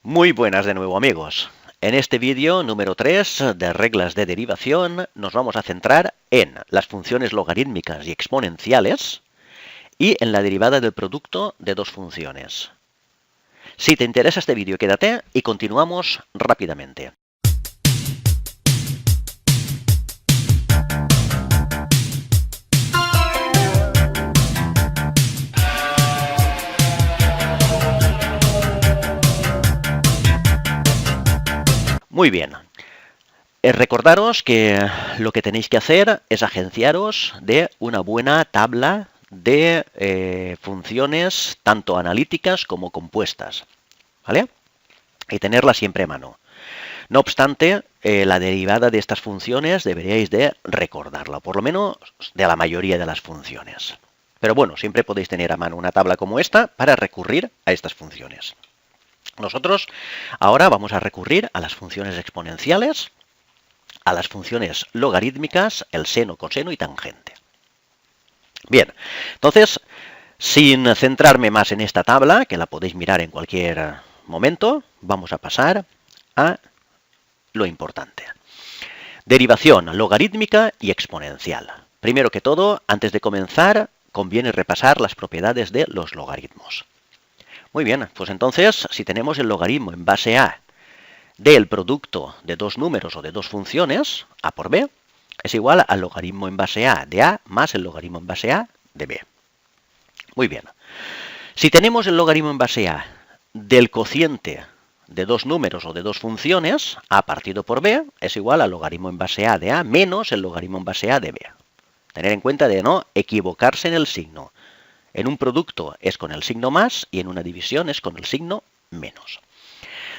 Muy buenas de nuevo, amigos. En este vídeo número 3 de reglas de derivación nos vamos a centrar en las funciones logarítmicas y exponenciales y en la derivada del producto de dos funciones. Si te interesa este vídeo, quédate y continuamos rápidamente. Muy bien. Recordaros que lo que tenéis que hacer es agenciaros de una buena tabla de funciones tanto analíticas como compuestas, ¿vale? Y tenerla siempre a mano. No obstante, la derivada de estas funciones deberíais de recordarla, por lo menos de la mayoría de las funciones. Pero bueno, siempre podéis tener a mano una tabla como esta para recurrir a estas funciones. Nosotros ahora vamos a recurrir a las funciones exponenciales, a las funciones logarítmicas, el seno, coseno y tangente. Bien, entonces, sin centrarme más en esta tabla, que la podéis mirar en cualquier momento, vamos a pasar a lo importante. Derivación logarítmica y exponencial. Primero que todo, antes de comenzar, conviene repasar las propiedades de los logaritmos. Muy bien, pues entonces, si tenemos el logaritmo en base a del producto de dos números o de dos funciones, a por b, es igual al logaritmo en base a de a más el logaritmo en base a de b. Muy bien. Si tenemos el logaritmo en base a del cociente de dos números o de dos funciones, a partido por b es igual al logaritmo en base a de a menos el logaritmo en base a de b. Tener en cuenta de no equivocarse en el signo. En un producto es con el signo más y en una división es con el signo menos.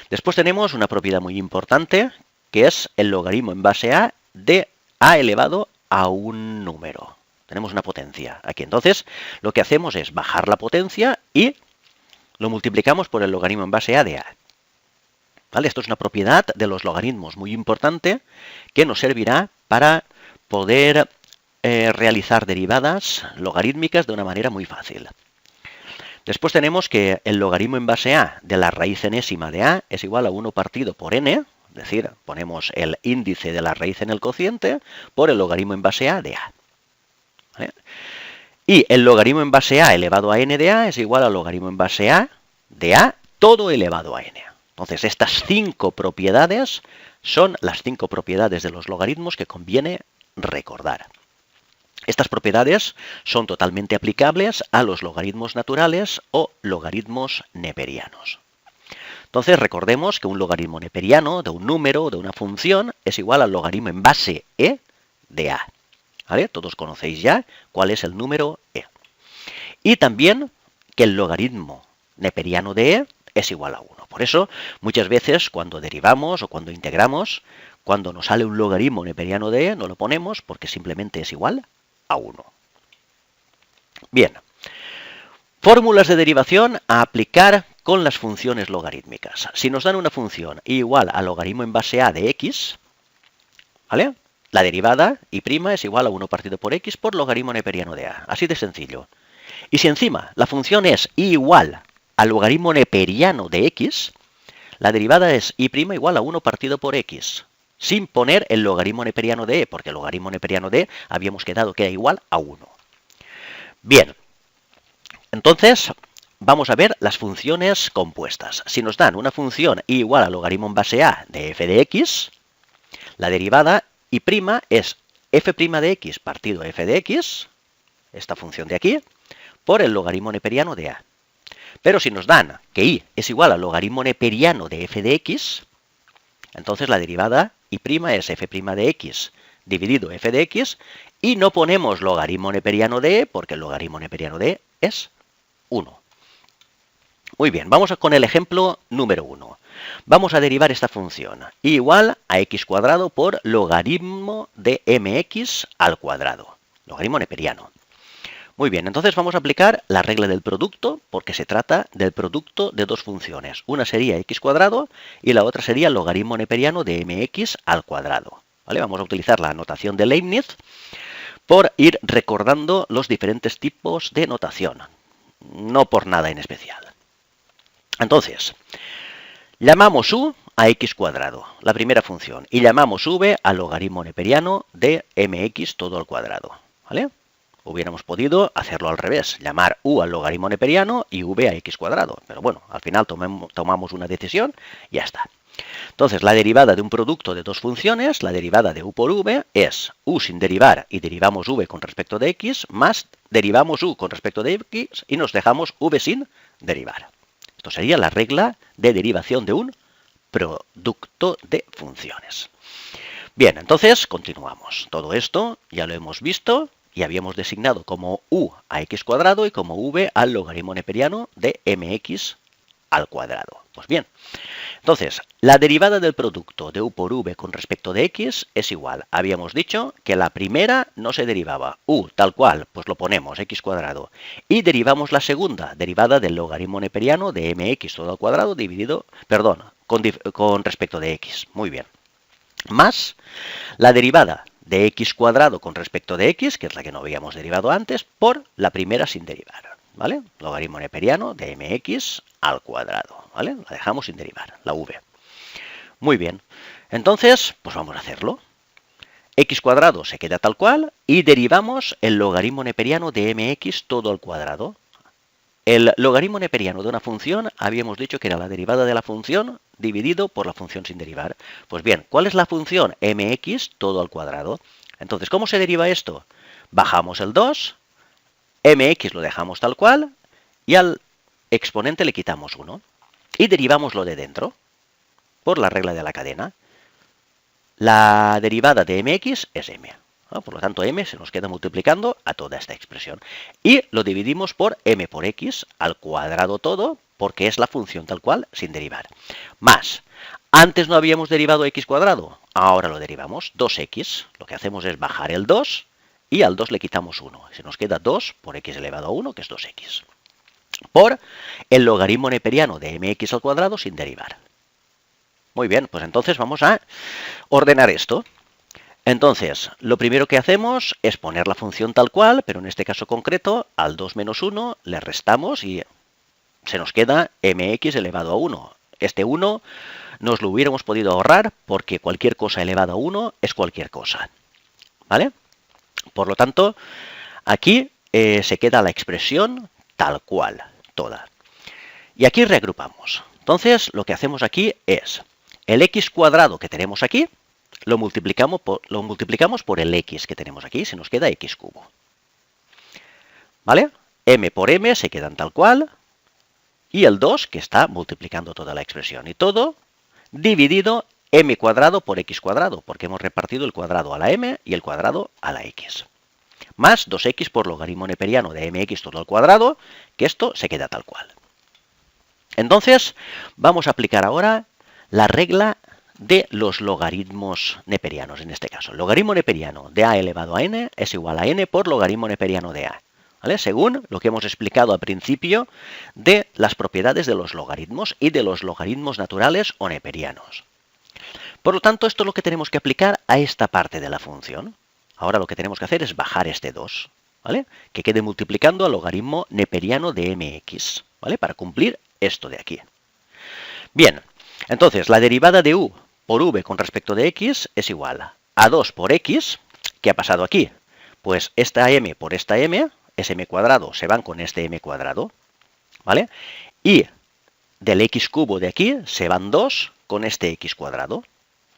Después tenemos una propiedad muy importante, que es el logaritmo en base a de a elevado a un número. Tenemos una potencia aquí. Entonces, lo que hacemos es bajar la potencia y lo multiplicamos por el logaritmo en base a de a. ¿Vale? Esto es una propiedad de los logaritmos muy importante que nos servirá para poder realizar derivadas logarítmicas de una manera muy fácil. Después tenemos que el logaritmo en base a de la raíz enésima de a es igual a 1 partido por n, es decir, ponemos el índice de la raíz en el cociente por el logaritmo en base a de a. ¿Vale? Y el logaritmo en base a elevado a n de a es igual al logaritmo en base a de a todo elevado a n. Entonces, estas 5 propiedades son las 5 propiedades de los logaritmos que conviene recordar. Estas propiedades son totalmente aplicables a los logaritmos naturales o logaritmos neperianos. Entonces, recordemos que un logaritmo neperiano de un número o de una función es igual al logaritmo en base e de a. ¿Vale? Todos conocéis ya cuál es el número e. Y también que el logaritmo neperiano de e es igual a 1. Por eso, muchas veces cuando derivamos o cuando integramos, cuando nos sale un logaritmo neperiano de e, no lo ponemos porque simplemente es igual a 1. Bien. Fórmulas de derivación a aplicar con las funciones logarítmicas. Si nos dan una función igual al logaritmo en base a de x, ¿vale? La derivada y' es igual a 1 partido por x por logaritmo neperiano de a. Así de sencillo. Y si encima la función es igual al logaritmo neperiano de x, la derivada es y' igual a 1 partido por x. Sin poner el logaritmo neperiano de e, porque el logaritmo neperiano de e habíamos quedado que era igual a 1. Bien, entonces vamos a ver las funciones compuestas. Si nos dan una función igual al logaritmo en base a de f de x, la derivada y' es f' de x partido f de x, esta función de aquí, por el logaritmo neperiano de a. Pero si nos dan que y es igual al logaritmo neperiano de f de x, entonces la derivada y' es f' de x dividido f de x y no ponemos logaritmo neperiano de e porque el logaritmo neperiano de e es 1. Muy bien, vamos con el ejemplo número 1. Vamos a derivar esta función igual a x cuadrado por logaritmo de mx al cuadrado, logaritmo neperiano. Muy bien, entonces vamos a aplicar la regla del producto porque se trata del producto de dos funciones. Una sería x cuadrado y la otra sería logaritmo neperiano de mx al cuadrado. ¿Vale? Vamos a utilizar la notación de Leibniz por ir recordando los diferentes tipos de notación. No por nada en especial. Entonces, Llamamos u a x cuadrado, la primera función, y llamamos v al logaritmo neperiano de mx todo al cuadrado, ¿vale? Hubiéramos podido hacerlo al revés, llamar u al logaritmo neperiano y v a x cuadrado, pero bueno, al final tomamos una decisión y ya está. Entonces, la derivada de un producto de dos funciones, la derivada de u por v, es u sin derivar y derivamos v con respecto de x, más derivamos u con respecto de x y nos dejamos v sin derivar. Esto sería la regla de derivación de un producto de funciones. Bien, entonces continuamos. Todo esto ya lo hemos visto y habíamos designado como u a x cuadrado y como v al logaritmo neperiano de mx al cuadrado. Pues bien, entonces, la derivada del producto de u por v con respecto de x es igual. Habíamos dicho que la primera no se derivaba. U tal cual, pues lo ponemos, x cuadrado. Y derivamos la segunda, derivada del logaritmo neperiano de mx todo al cuadrado dividido, perdón, con respecto de x. Muy bien. Más la derivada de x cuadrado con respecto de x, que es la que no habíamos derivado antes, por la primera sin derivar. ¿Vale? Logaritmo neperiano de mx al cuadrado, ¿vale? La dejamos sin derivar, la v. Muy bien. Entonces, pues vamos a hacerlo. X cuadrado se queda tal cual y derivamos el logaritmo neperiano de mx todo al cuadrado. El logaritmo neperiano de una función habíamos dicho que era la derivada de la función dividido por la función sin derivar. Pues bien, ¿cuál es la función mx todo al cuadrado? Entonces, ¿cómo se deriva esto? Bajamos el 2, mx lo dejamos tal cual y al exponente le quitamos 1 y derivamos lo de dentro por la regla de la cadena. La derivada de mx es m. ¿No? Por lo tanto, m se nos queda multiplicando a toda esta expresión. Y lo dividimos por m por x al cuadrado todo, porque es la función tal cual sin derivar. Más, antes no habíamos derivado x cuadrado, ahora lo derivamos, 2x. Lo que hacemos es bajar el 2 y al 2 le quitamos 1. Se nos queda 2 por x elevado a 1, que es 2x. Por el logaritmo neperiano de mx al cuadrado sin derivar. Muy bien, pues entonces vamos a ordenar esto. Entonces, lo primero que hacemos es poner la función tal cual, pero en este caso concreto, al 2 menos 1 le restamos y se nos queda mx elevado a 1. Este 1 nos lo hubiéramos podido ahorrar porque cualquier cosa elevada a 1 es cualquier cosa. ¿Vale? Por lo tanto, aquí se queda la expresión tal cual, toda. Y aquí reagrupamos. Entonces, lo que hacemos aquí es el x cuadrado que tenemos aquí, lo multiplicamos por el x que tenemos aquí, se nos queda x cubo. ¿Vale? M por m se quedan tal cual, y el 2 que está multiplicando toda la expresión. Y todo dividido m cuadrado por x cuadrado, porque hemos repartido el cuadrado a la m y el cuadrado a la x. Más 2x por logaritmo neperiano de mx todo al cuadrado, que esto se queda tal cual. Entonces, vamos a aplicar ahora la regla de los logaritmos neperianos, en este caso. El logaritmo neperiano de a elevado a n es igual a n por logaritmo neperiano de a. ¿Vale? Según lo que hemos explicado al principio de las propiedades de los logaritmos y de los logaritmos naturales o neperianos. Por lo tanto, esto es lo que tenemos que aplicar a esta parte de la función. Ahora lo que tenemos que hacer es bajar este 2, ¿vale? Que quede multiplicando al logaritmo neperiano de mx, ¿vale? Para cumplir esto de aquí. Bien, entonces la derivada de u por v con respecto de x es igual a 2 por x. ¿Qué ha pasado aquí? Pues esta m por esta m, ese m cuadrado, se van con este m cuadrado, ¿vale? Y del x cubo de aquí se van 2 con este x cuadrado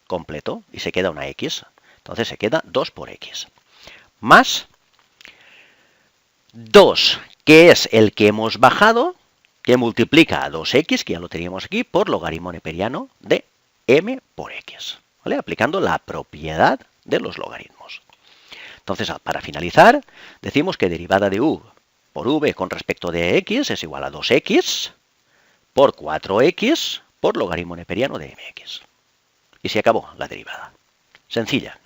completo y se queda una x. Entonces se queda 2 por x. Más 2, que es el que hemos bajado, que multiplica a 2x, que ya lo teníamos aquí, por logaritmo neperiano de m por x. ¿Vale? Aplicando la propiedad de los logaritmos. Entonces, para finalizar, decimos que derivada de u por v con respecto de x es igual a 2x por 4x por logaritmo neperiano de mx. Y se acabó la derivada. Sencilla.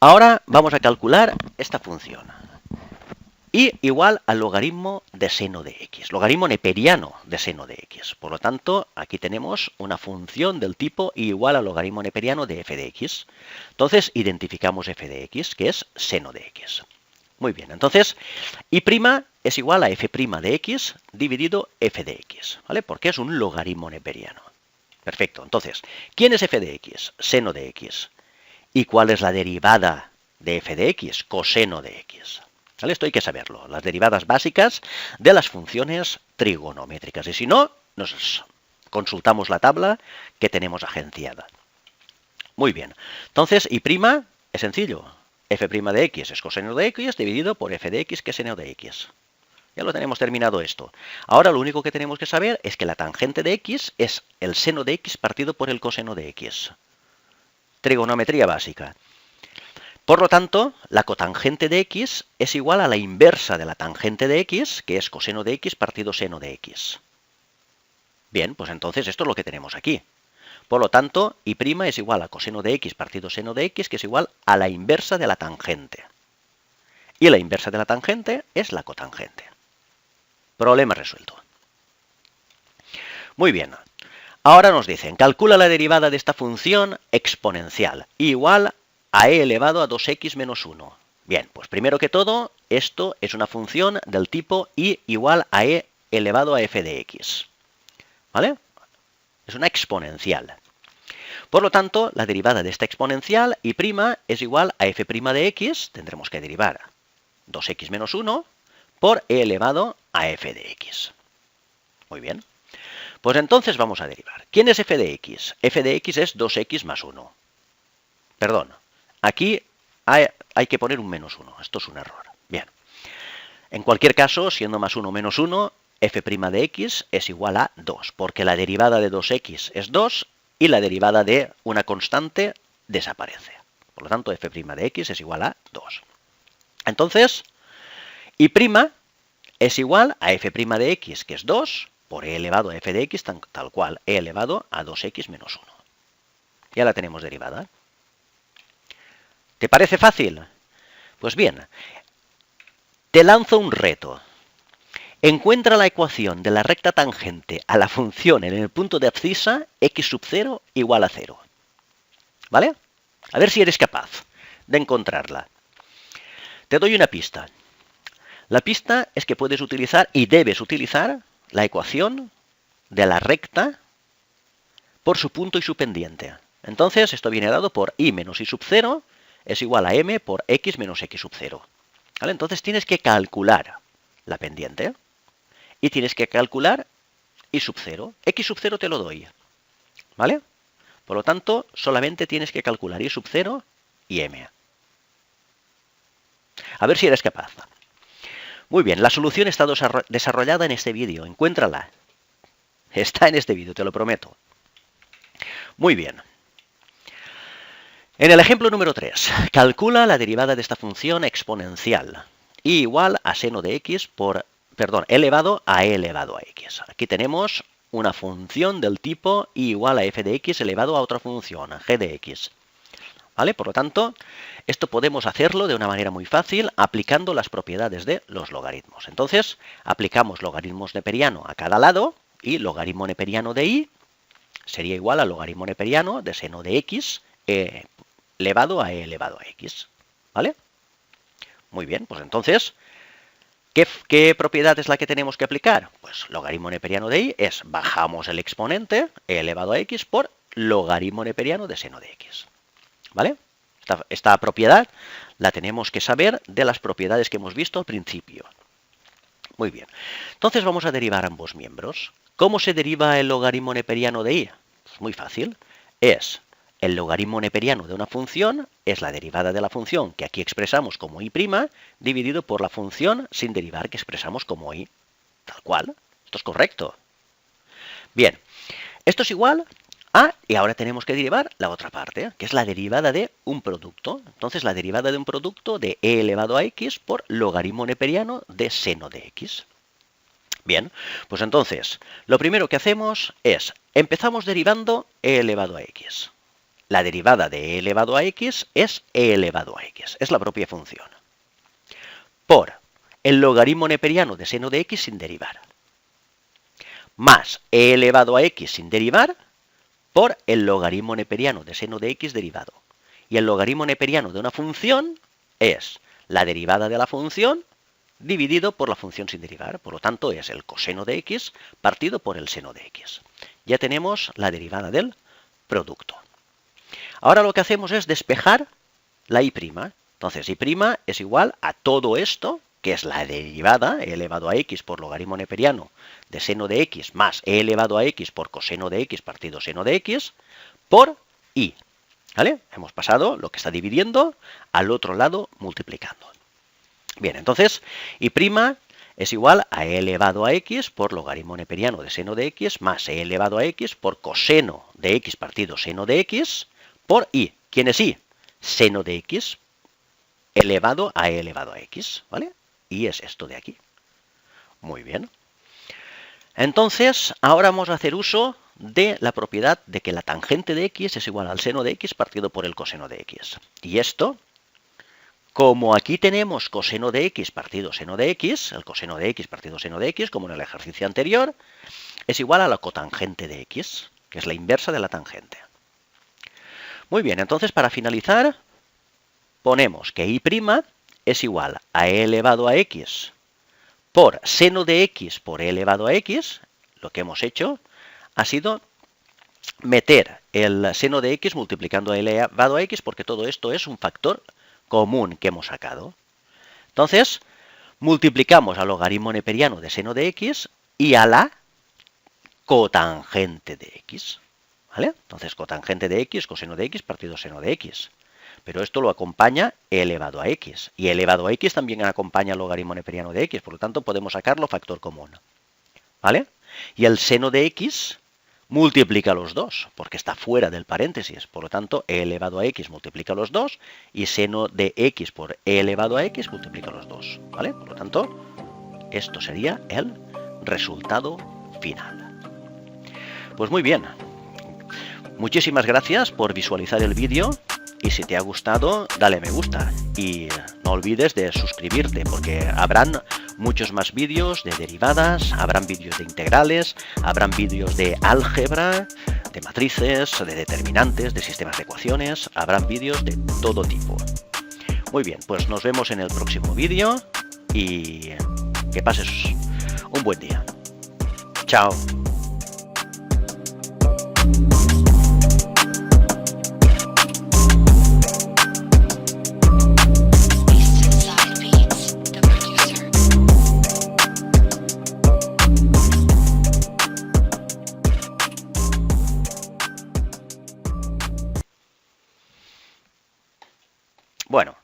Ahora vamos a calcular esta función. Y igual al logaritmo de seno de x, logaritmo neperiano de seno de x. Por lo tanto, aquí tenemos una función del tipo y igual al logaritmo neperiano de f de x. Entonces, identificamos f de x, que es seno de x. Muy bien, entonces, y' es igual a f' de x dividido f de x, ¿vale? Porque es un logaritmo neperiano. Perfecto, entonces, ¿quién es f de x? Seno de x. ¿Y cuál es la derivada de f de x? Coseno de x. ¿Vale? Esto hay que saberlo, las derivadas básicas de las funciones trigonométricas. Y si no, nos consultamos la tabla que tenemos agenciada. Muy bien, entonces, y' es sencillo. F' de x es coseno de x dividido por f de x, que es seno de x. Ya lo tenemos terminado esto. Ahora lo único que tenemos que saber es que la tangente de x es el seno de x partido por el coseno de x. Trigonometría básica. Por lo tanto, la cotangente de x es igual a la inversa de la tangente de x, que es coseno de x partido seno de x. Bien, pues entonces esto es lo que tenemos aquí. Por lo tanto, y' es igual a coseno de x partido seno de x, que es igual a la inversa de la tangente. Y la inversa de la tangente es la cotangente. Problema resuelto. Muy bien. Ahora nos dicen, calcula la derivada de esta función exponencial, igual a e elevado a 2x menos 1. Bien, pues primero que todo, esto es una función del tipo y igual a e elevado a f de x. ¿Vale? Es una exponencial. Por lo tanto, la derivada de esta exponencial, y' es igual a f' de x, tendremos que derivar 2x menos 1 por e elevado a f de x. Muy bien. Pues entonces vamos a derivar. ¿Quién es f de x? F de x es 2x más 1. Perdón, aquí hay que poner un menos 1. Esto es un error. Bien. En cualquier caso, siendo más 1 menos 1, f' de x es igual a 2, porque la derivada de 2x es 2 y la derivada de una constante desaparece. Por lo tanto, f' de x es igual a 2. Entonces, y' es igual a f' de x, que es 2, por e elevado a f de x, tal cual, e elevado a 2x menos 1. Ya la tenemos derivada. ¿Te parece fácil? Pues bien, te lanzo un reto. Encuentra la ecuación de la recta tangente a la función en el punto de abscisa x sub 0 igual a 0. ¿Vale? A ver si eres capaz de encontrarla. Te doy una pista. La pista es que puedes utilizar y debes utilizar la ecuación de la recta por su punto y su pendiente. Entonces, esto viene dado por y menos y sub 0 es igual a m por x menos x sub 0. ¿Vale? Entonces tienes que calcular la pendiente y tienes que calcular y sub 0. X sub 0 te lo doy. ¿Vale? Por lo tanto, solamente tienes que calcular y sub 0 y m. A ver si eres capaz. Muy bien, la solución está desarrollada en este vídeo. Encuéntrala. Está en este vídeo, te lo prometo. Muy bien. En el ejemplo número 3, calcula la derivada de esta función exponencial, y igual a seno de x por, elevado a e elevado a x. Aquí tenemos una función del tipo y igual a f de x elevado a otra función, g de x. ¿Vale? Por lo tanto, esto podemos hacerlo de una manera muy fácil aplicando las propiedades de los logaritmos. Entonces, aplicamos logaritmos neperiano a cada lado y logaritmo neperiano de y sería igual a logaritmo neperiano de seno de x elevado a e elevado a x. ¿Vale? Muy bien, pues entonces, ¿qué propiedad es la que tenemos que aplicar? Pues logaritmo neperiano de y es bajamos el exponente e elevado a x por logaritmo neperiano de seno de x. ¿Vale? Esta propiedad la tenemos que saber de las propiedades que hemos visto al principio. Muy bien. Entonces vamos a derivar ambos miembros. ¿Cómo se deriva el logaritmo neperiano de y? Pues muy fácil. Es el logaritmo neperiano de una función, es la derivada de la función que aquí expresamos como y', dividido por la función sin derivar que expresamos como y. Tal cual. Esto es correcto. Bien. Esto es igual y ahora tenemos que derivar la otra parte, que es la derivada de un producto. Entonces, la derivada de un producto de e elevado a x por logaritmo neperiano de seno de x. Bien, pues entonces, lo primero que hacemos es, empezamos derivando e elevado a x. La derivada de e elevado a x es e elevado a x, es la propia función. Por el logaritmo neperiano de seno de x sin derivar. Más e elevado a x sin derivar, por el logaritmo neperiano de seno de x derivado. Y el logaritmo neperiano de una función es la derivada de la función dividido por la función sin derivar. Por lo tanto, es el coseno de x partido por el seno de x. Ya tenemos la derivada del producto. Ahora lo que hacemos es despejar la y'. Entonces, y' es igual a todo esto, que es la derivada, e elevado a x por logaritmo neperiano de seno de x más e elevado a x por coseno de x partido seno de x, por y. ¿Vale? Hemos pasado lo que está dividiendo al otro lado multiplicando. Bien, entonces, y' es igual a e elevado a x por logaritmo neperiano de seno de x más e elevado a x por coseno de x partido seno de x por y. ¿Quién es y? Seno de x elevado a e elevado a x, ¿vale? Y es esto de aquí. Muy bien. Entonces, ahora vamos a hacer uso de la propiedad de que la tangente de x es igual al seno de x partido por el coseno de x. Y esto, como aquí tenemos coseno de x partido seno de x, el coseno de x partido seno de x, como en el ejercicio anterior, es igual a la cotangente de x, que es la inversa de la tangente. Muy bien, entonces para finalizar, ponemos que y' es igual a e elevado a x por seno de x por e elevado a x. Lo que hemos hecho ha sido meter el seno de x multiplicando a e elevado a x, porque todo esto es un factor común que hemos sacado. Entonces, multiplicamos al logaritmo neperiano de seno de x y a la cotangente de x. ¿Vale? Entonces, cotangente de x, coseno de x partido seno de x. Pero esto lo acompaña e elevado a x. Y e elevado a x también acompaña el logaritmo neperiano de x. Por lo tanto, podemos sacarlo factor común. ¿Vale? Y el seno de x multiplica los dos, porque está fuera del paréntesis. Por lo tanto, e elevado a x multiplica los dos y seno de x por e elevado a x multiplica los dos. ¿Vale? Por lo tanto, esto sería el resultado final. Pues muy bien. Muchísimas gracias por visualizar el vídeo. Y si te ha gustado, dale me gusta y no olvides de suscribirte, porque habrán muchos más vídeos de derivadas, habrán vídeos de integrales, habrán vídeos de álgebra, de matrices, de determinantes, de sistemas de ecuaciones, habrán vídeos de todo tipo. Muy bien, pues nos vemos en el próximo vídeo y que pases un buen día. Chao. Bueno,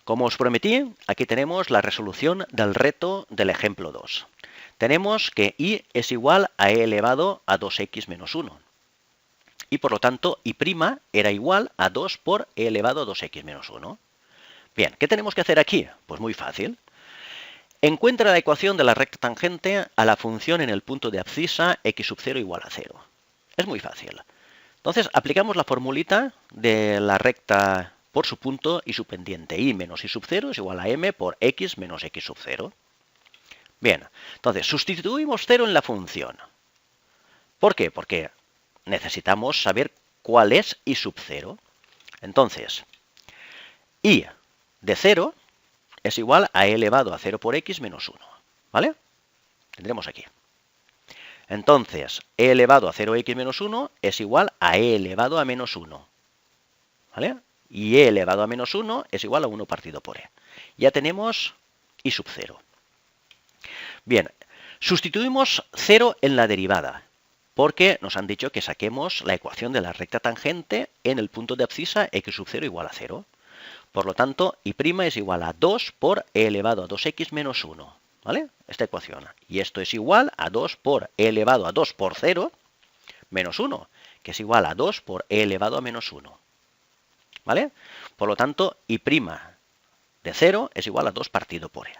como os prometí, aquí tenemos la resolución del reto del ejemplo 2. Tenemos que y es igual a e elevado a 2x menos 1. Y por lo tanto, y' era igual a 2 por e elevado a 2x menos 1. Bien, ¿qué tenemos que hacer aquí? Pues muy fácil. Encuentra la ecuación de la recta tangente a la función en el punto de abscisa x sub 0 igual a 0. Es muy fácil. Entonces, aplicamos la formulita de la recta por su punto y su pendiente. Y menos y sub 0 es igual a m por x menos x sub 0. Bien, entonces sustituimos 0 en la función. ¿Por qué? Porque necesitamos saber cuál es y sub 0. Entonces, y de 0 es igual a e elevado a 0 por x menos 1. ¿Vale? Tendremos aquí. Entonces, e elevado a 0x menos 1 es igual a e elevado a menos 1. ¿Vale? Y e elevado a menos 1 es igual a 1 partido por e. Ya tenemos y sub 0. Bien, sustituimos 0 en la derivada, porque nos han dicho que saquemos la ecuación de la recta tangente en el punto de abscisa x sub 0 igual a 0. Por lo tanto, y' es igual a 2 por e elevado a 2x menos 1. ¿Vale? Esta ecuación. Y esto es igual a 2 por e elevado a 2 por 0 menos 1, que es igual a 2 por e elevado a menos 1. ¿Vale? Por lo tanto, y' de 0 es igual a 2 partido por e.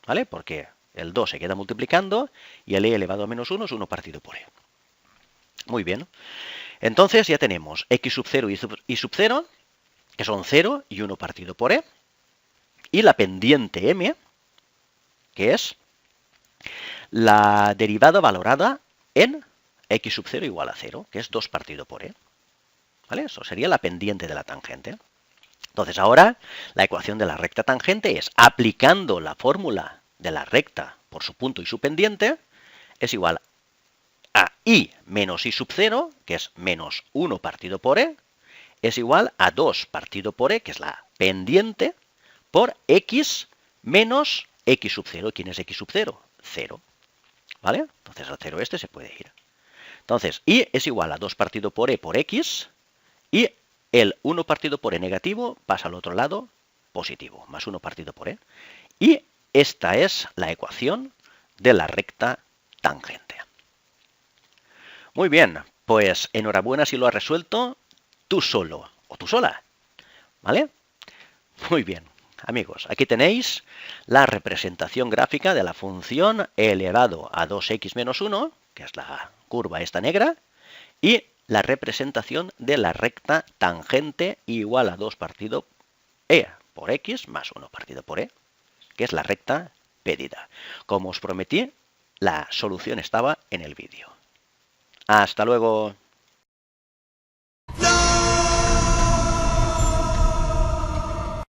¿Vale? Porque el 2 se queda multiplicando y el e elevado a menos 1 es 1 partido por e. Muy bien. Entonces ya tenemos x sub 0 y sub 0, que son 0 y 1 partido por e. Y la pendiente m, que es la derivada valorada en x sub 0 igual a 0, que es 2 partido por e. ¿Vale? Eso sería la pendiente de la tangente. Entonces ahora la ecuación de la recta tangente es, aplicando la fórmula de la recta por su punto y su pendiente, es igual a I menos I sub 0, que es menos 1 partido por E, es igual a 2 partido por E, que es la pendiente, por X menos X sub 0. ¿Quién es X sub 0? 0. ¿Vale? Entonces el 0 este se puede ir. Entonces, I es igual a 2 partido por E por X, y el 1 partido por E negativo pasa al otro lado positivo, más 1 partido por E. Y esta es la ecuación de la recta tangente. Muy bien, pues enhorabuena si lo has resuelto tú solo o tú sola. ¿Vale? Muy bien, amigos, aquí tenéis la representación gráfica de la función e elevado a 2x menos 1, que es la curva esta negra, y la representación de la recta tangente igual a 2 partido e por x más 1 partido por e, que es la recta pedida. Como os prometí, la solución estaba en el vídeo. Hasta luego.